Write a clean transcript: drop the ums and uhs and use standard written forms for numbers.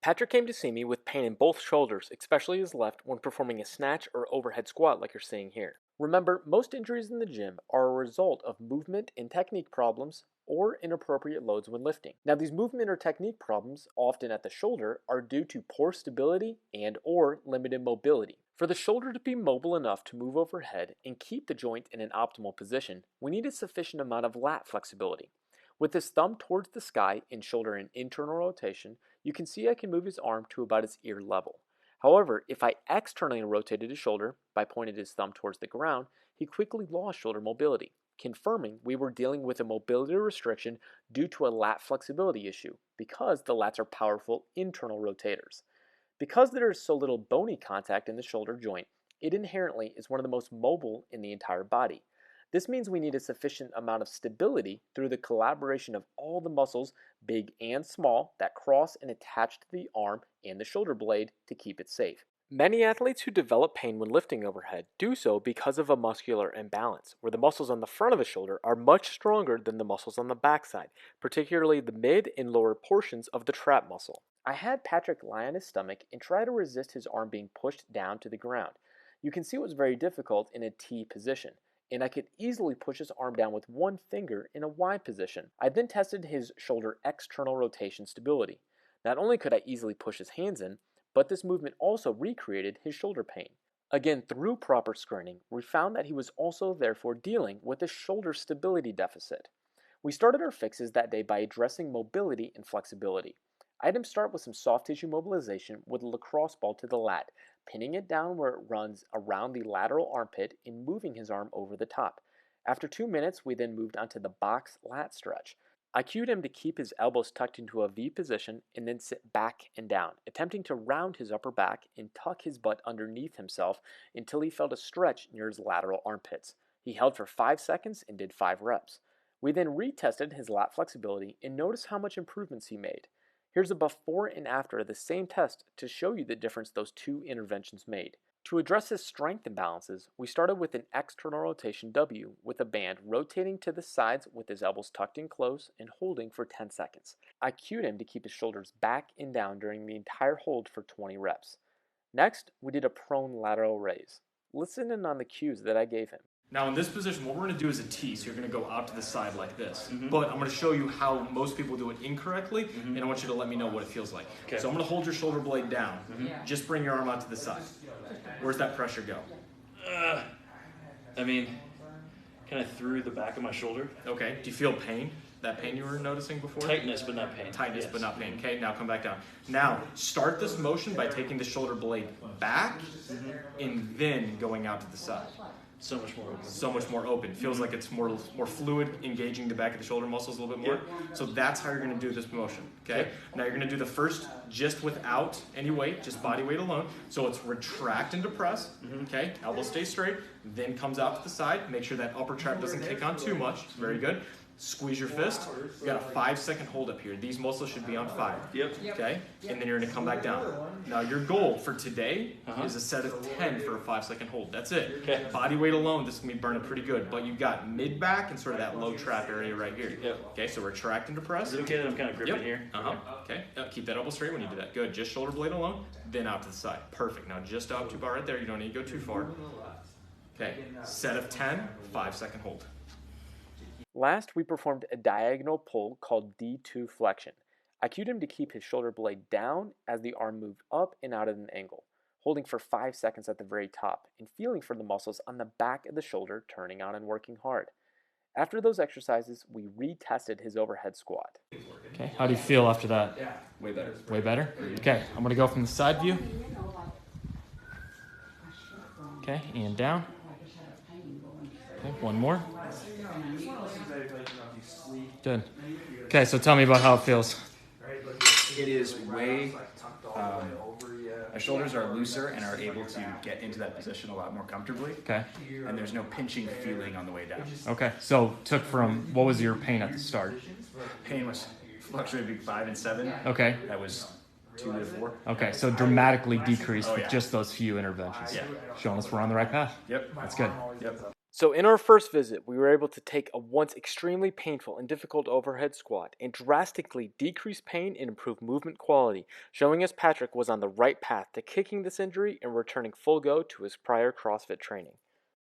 Patrick came to see me with pain in both shoulders, especially his left, when performing a snatch or overhead squat like you're seeing here. Remember, most injuries in the gym are a result of movement and technique problems or inappropriate loads when lifting. Now, these movement or technique problems, often at the shoulder, are due to poor stability and or limited mobility. For the shoulder to be mobile enough to move overhead and keep the joint in an optimal position, we need a sufficient amount of lat flexibility. With his thumb towards the sky and shoulder in internal rotation, you can see I can move his arm to about his ear level. However, if I externally rotated his shoulder by pointing his thumb towards the ground, he quickly lost shoulder mobility, confirming we were dealing with a mobility restriction due to a lat flexibility issue, because the lats are powerful internal rotators. Because there is so little bony contact in the shoulder joint, it inherently is one of the most mobile in the entire body. This means we need a sufficient amount of stability through the collaboration of all the muscles, big and small, that cross and attach to the arm and the shoulder blade to keep it safe. Many athletes who develop pain when lifting overhead do so because of a muscular imbalance, where the muscles on the front of the shoulder are much stronger than the muscles on the backside, particularly the mid and lower portions of the trap muscle. I had Patrick lie on his stomach and try to resist his arm being pushed down to the ground. You can see it was very difficult in a T position, and I could easily push his arm down with one finger in a Y position. I then tested his shoulder external rotation stability. Not only could I easily push his hands in, but this movement also recreated his shoulder pain. Again, through proper screening, we found that he was also therefore dealing with a shoulder stability deficit. We started our fixes that day by addressing mobility and flexibility. I had him start with some soft tissue mobilization with a lacrosse ball to the lat, pinning it down where it runs around the lateral armpit and moving his arm over the top. After 2 minutes, we then moved onto the box lat stretch. I cued him to keep his elbows tucked into a V position and then sit back and down, attempting to round his upper back and tuck his butt underneath himself until he felt a stretch near his lateral armpits. He held for 5 seconds and did 5 reps. We then retested his lat flexibility and noticed how much improvements he made. Here's a before and after of the same test to show you the difference those two interventions made. To address his strength imbalances, we started with an external rotation W with a band rotating to the sides with his elbows tucked in close and holding for 10 seconds. I cued him to keep his shoulders back and down during the entire hold for 20 reps. Next, we did a prone lateral raise. Listen in on the cues that I gave him. Now in this position, what we're going to do is a T, so you're going to go out to the side like this. But I'm going to show you how most people do it incorrectly, and I want you to let me know what it feels like. Okay. So I'm going to hold your shoulder blade down. Just bring your arm out to the side. Where's that pressure go? I mean, kind of through the back of my shoulder. Okay. Do you feel pain? That pain you were noticing before? Tightness, but not pain. Tightness, but not pain. Okay, now come back down. Now, start this motion by taking the shoulder blade back and then going out to the side. So much more open. So much more open. Feels like it's more fluid, engaging the back of the shoulder muscles a little bit more. So that's how you're going to do this motion. Okay? Now you're going to do the first just without any weight, just body weight alone. So it's retract and depress. Okay? Elbow stays straight. Then comes out to the side. Make sure that upper trap doesn't kick on too much. Very good. Squeeze your fist. You got a 5-second hold up here. These muscles should be on 5. Okay? And then you're going to come back down. Now your goal for today is a set of 10 for a 5-second hold. That's it. Okay. Body weight alone, this is going to be burning pretty good. But you've got mid back and sort of that low trap area right here. Okay, so retract and depress. Is it okay that I'm kind of gripping here? Okay. Keep that elbow straight when you do that. Good. Just shoulder blade alone, then out to the side. Perfect. Now just out to bar right there. You don't need to go too far. Okay. Set of 10, 5-second hold. Last, we performed a diagonal pull called D2 flexion. I cued him to keep his shoulder blade down as the arm moved up and out at an angle, holding for 5 seconds at the very top and feeling for the muscles on the back of the shoulder turning on and working hard. After those exercises, we retested his overhead squat. Okay, how do you feel after that? Way better. Way better? Okay, I'm going to go from the side view. Okay, and down. Okay, one more. Good. Okay, so tell me about how it feels. It is way, my shoulders are looser and are able to get into that position a lot more comfortably. Okay. And there's no pinching feeling on the way down. Okay, so took from, what was your pain at the start? Pain was fluctuating between 5 and 7. Okay. That was 2 to 4. Okay, so dramatically decreased with just those few interventions. Yeah. Showing us we're on the right path. Yep. That's good. Yep. So in our first visit, we were able to take a once extremely painful and difficult overhead squat and drastically decrease pain and improve movement quality, showing us Patrick was on the right path to kicking this injury and returning full go to his prior CrossFit training.